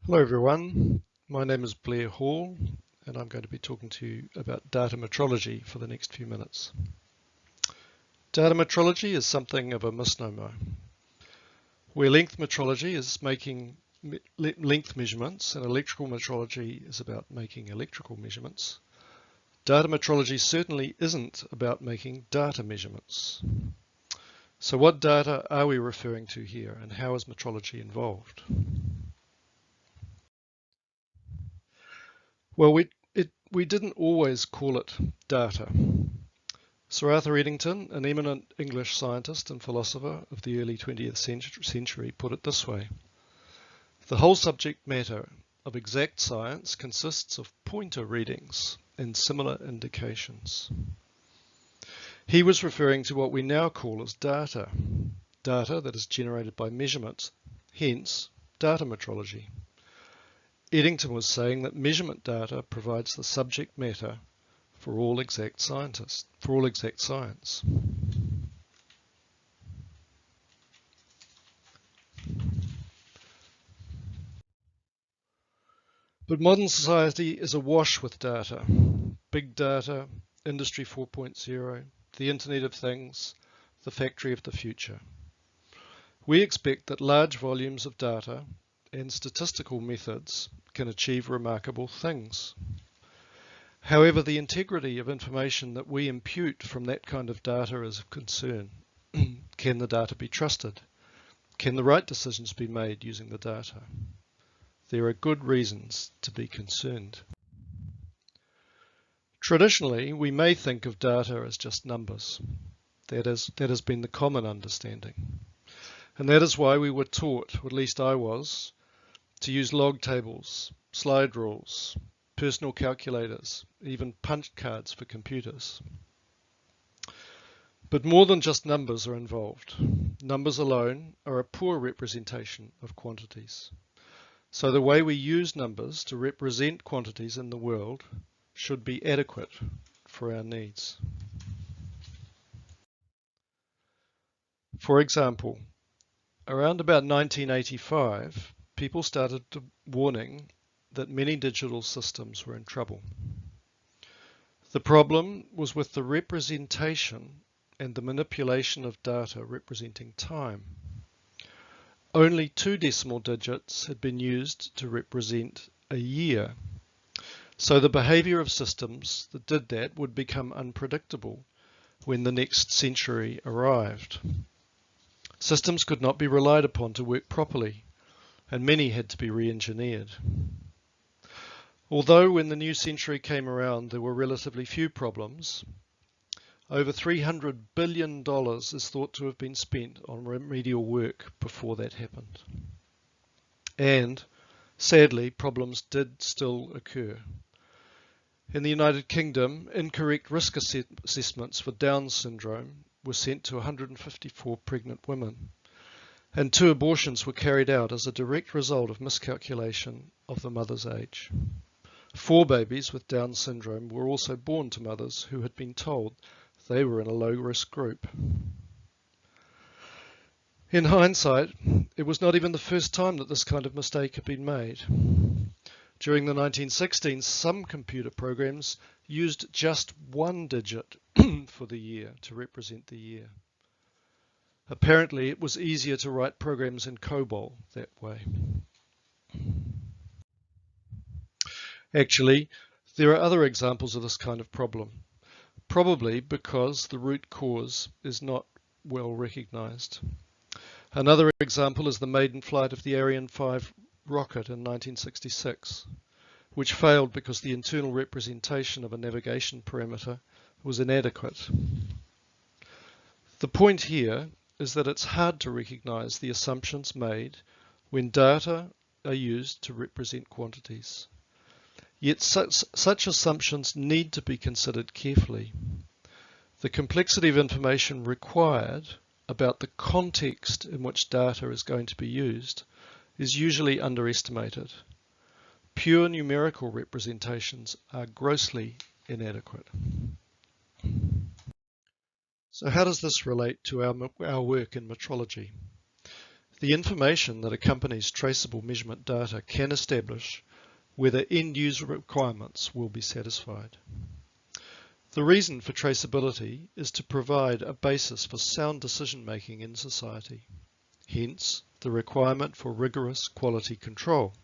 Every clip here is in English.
Hello everyone, my name is Blair Hall and I'm going to be talking to you about data metrology for the next few minutes. Data metrology is something of a misnomer. Where length metrology is making length measurements and electrical metrology is about making electrical measurements, data metrology certainly isn't about making data measurements. So what data are we referring to here and how is metrology involved? Well, we didn't always call it data. Sir Arthur Eddington, an eminent English scientist and philosopher of the early 20th century, put it this way: the whole subject matter of exact science consists of pointer readings and similar indications. He was referring to what we now call as data that is generated by measurements, hence data metrology. Eddington was saying that measurement data provides the subject matter for all exact science. But modern society is awash with data. Big data, Industry 4.0, the Internet of Things, the factory of the future. We expect that large volumes of data and statistical methods can achieve remarkable things. However, the integrity of information that we impute from that kind of data is of concern. Can the data be trusted? Can the right decisions be made using the data? There are good reasons to be concerned. Traditionally, we may think of data as just numbers. That has been the common understanding. And that is why we were taught, or at least I was, to use log tables, slide rules, personal calculators, even punch cards for computers. But more than just numbers are involved. Numbers alone are a poor representation of quantities. So the way we use numbers to represent quantities in the world should be adequate for our needs. For example, around about 1985, people started warning that many digital systems were in trouble. The problem was with the representation and the manipulation of data representing time. Only 2 decimal digits had been used to represent a year. So the behavior of systems that did that would become unpredictable when the next century arrived. Systems could not be relied upon to work properly, and many had to be re-engineered. Although when the new century came around there were relatively few problems, over $300 billion is thought to have been spent on remedial work before that happened. And, sadly, problems did still occur. In the United Kingdom, incorrect risk assessments for Down syndrome were sent to 154 pregnant women, and 2 abortions were carried out as a direct result of miscalculation of the mother's age. 4 babies with Down syndrome were also born to mothers who had been told they were in a low-risk group. In hindsight, it was not even the first time that this kind of mistake had been made. During the 1916s, some computer programs used just 1 digit for the year to represent the year. Apparently, it was easier to write programs in COBOL that way. Actually, there are other examples of this kind of problem, probably because the root cause is not well recognized. Another example is the maiden flight of the Ariane 5 rocket in 1966, which failed because the internal representation of a navigation parameter was inadequate. The point here is that it's hard to recognize the assumptions made when data are used to represent quantities. Yet such assumptions need to be considered carefully. The complexity of information required about the context in which data is going to be used is usually underestimated. Pure numerical representations are grossly inadequate. So how does this relate to our work in metrology? The information that accompanies traceable measurement data can establish whether end-user requirements will be satisfied. The reason for traceability is to provide a basis for sound decision-making in society. Hence, the requirement for rigorous quality control.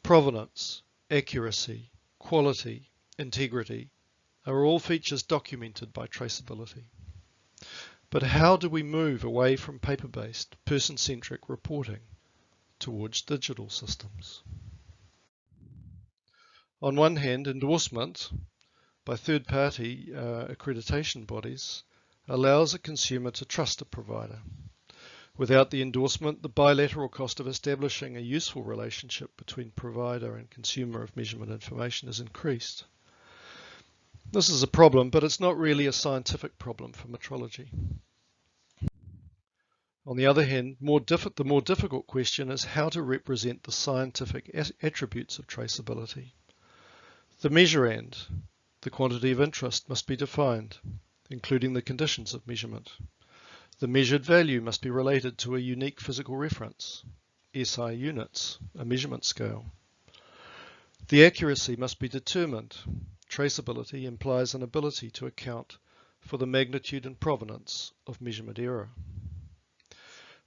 Provenance, accuracy, quality, integrity are all features documented by traceability. But how do we move away from paper-based, person-centric reporting towards digital systems? On one hand, endorsement by third-party accreditation bodies allows a consumer to trust a provider. Without the endorsement, the bilateral cost of establishing a useful relationship between provider and consumer of measurement information is increased. This is a problem, but it's not really a scientific problem for metrology. On the other hand, the more difficult question is how to represent the scientific attributes of traceability. The measurand, the quantity of interest, must be defined, including the conditions of measurement. The measured value must be related to a unique physical reference, SI units, a measurement scale. The accuracy must be determined. Traceability implies an ability to account for the magnitude and provenance of measurement error.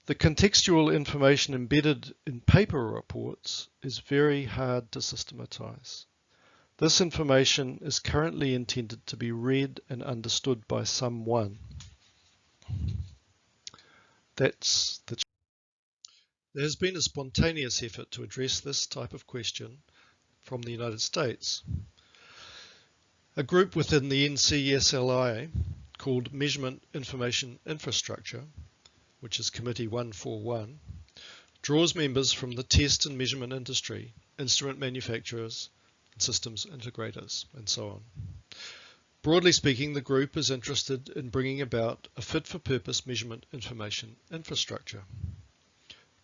The contextual information embedded in paper reports is very hard to systematize. This information is currently intended to be read and understood by someone. There has been a spontaneous effort to address this type of question from the United States. A group within the NCSLI called Measurement Information Infrastructure, which is Committee 141, draws members from the test and measurement industry, instrument manufacturers, and systems integrators, and so on. Broadly speaking, the group is interested in bringing about a fit-for-purpose measurement information infrastructure.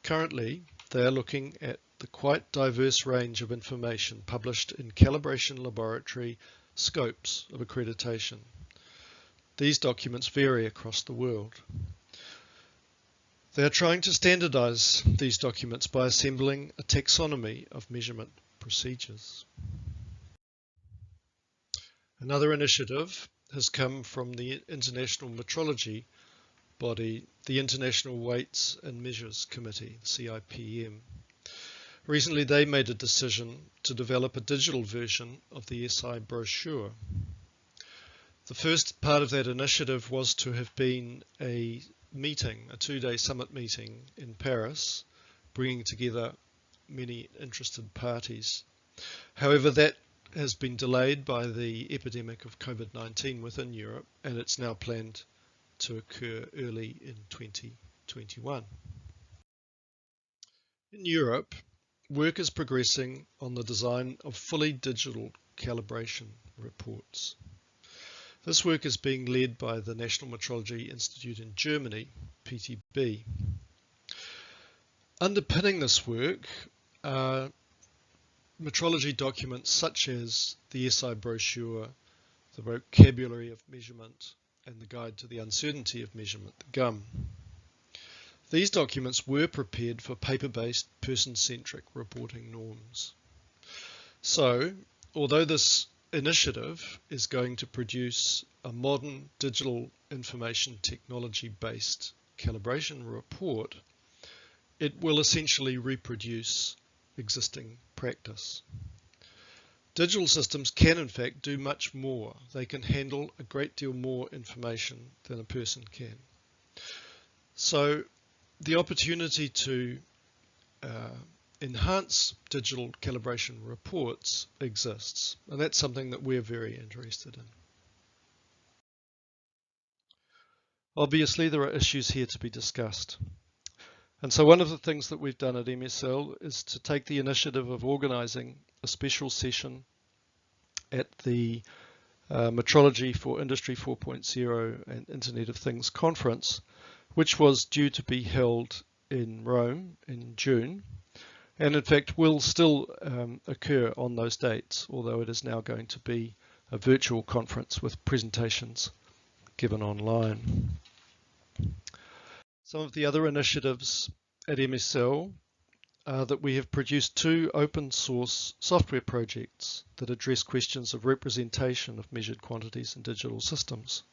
Currently, they are looking at the quite diverse range of information published in calibration laboratory scopes of accreditation. These documents vary across the world. They are trying to standardize these documents by assembling a taxonomy of measurement procedures. Another initiative has come from the international metrology body, the International Weights and Measures Committee, CIPM. Recently, they made a decision to develop a digital version of the SI brochure. The first part of that initiative was to have been a meeting, a two-day summit meeting in Paris, bringing together many interested parties. However, that has been delayed by the epidemic of COVID-19 within Europe, and it's now planned to occur early in 2021. In Europe, work is progressing on the design of fully digital calibration reports. This work is being led by the National Metrology Institute in Germany, PTB. Underpinning this work are metrology documents such as the SI brochure, the vocabulary of measurement, and the Guide to the Uncertainty of Measurement, the GUM. These documents were prepared for paper-based, person-centric reporting norms. So, although this initiative is going to produce a modern digital information technology-based calibration report, it will essentially reproduce existing practice. Digital systems can in fact do much more. They can handle a great deal more information than a person can. So the opportunity to enhance digital calibration reports exists, and that's something that we're very interested in. Obviously, there are issues here to be discussed. And so one of the things that we've done at MSL is to take the initiative of organizing a special session at the Metrology for Industry 4.0 and Internet of Things conference, which was due to be held in Rome in June, and in fact will still occur on those dates, although it is now going to be a virtual conference with presentations given online. Some of the other initiatives at MSL that we have produced 2 open source software projects that address questions of representation of measured quantities in digital systems.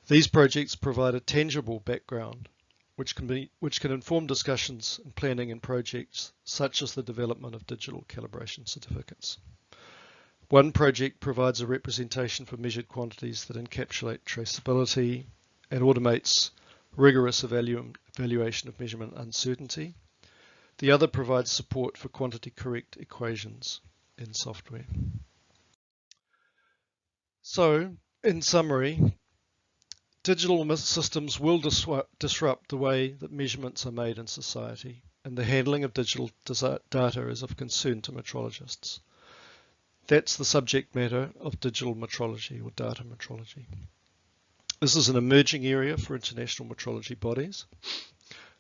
These projects provide a tangible background which can inform discussions and planning in projects such as the development of digital calibration certificates. One project provides a representation for measured quantities that encapsulate traceability and automates rigorous evaluation of measurement uncertainty. The other provides support for quantity-correct equations in software. So, in summary, digital systems will disrupt the way that measurements are made in society, and the handling of digital data is of concern to metrologists. That's the subject matter of digital metrology or data metrology. This is an emerging area for international metrology bodies,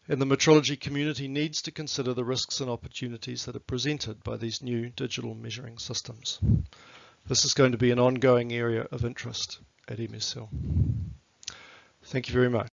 and the metrology community needs to consider the risks and opportunities that are presented by these new digital measuring systems. This is going to be an ongoing area of interest at MSL. Thank you very much.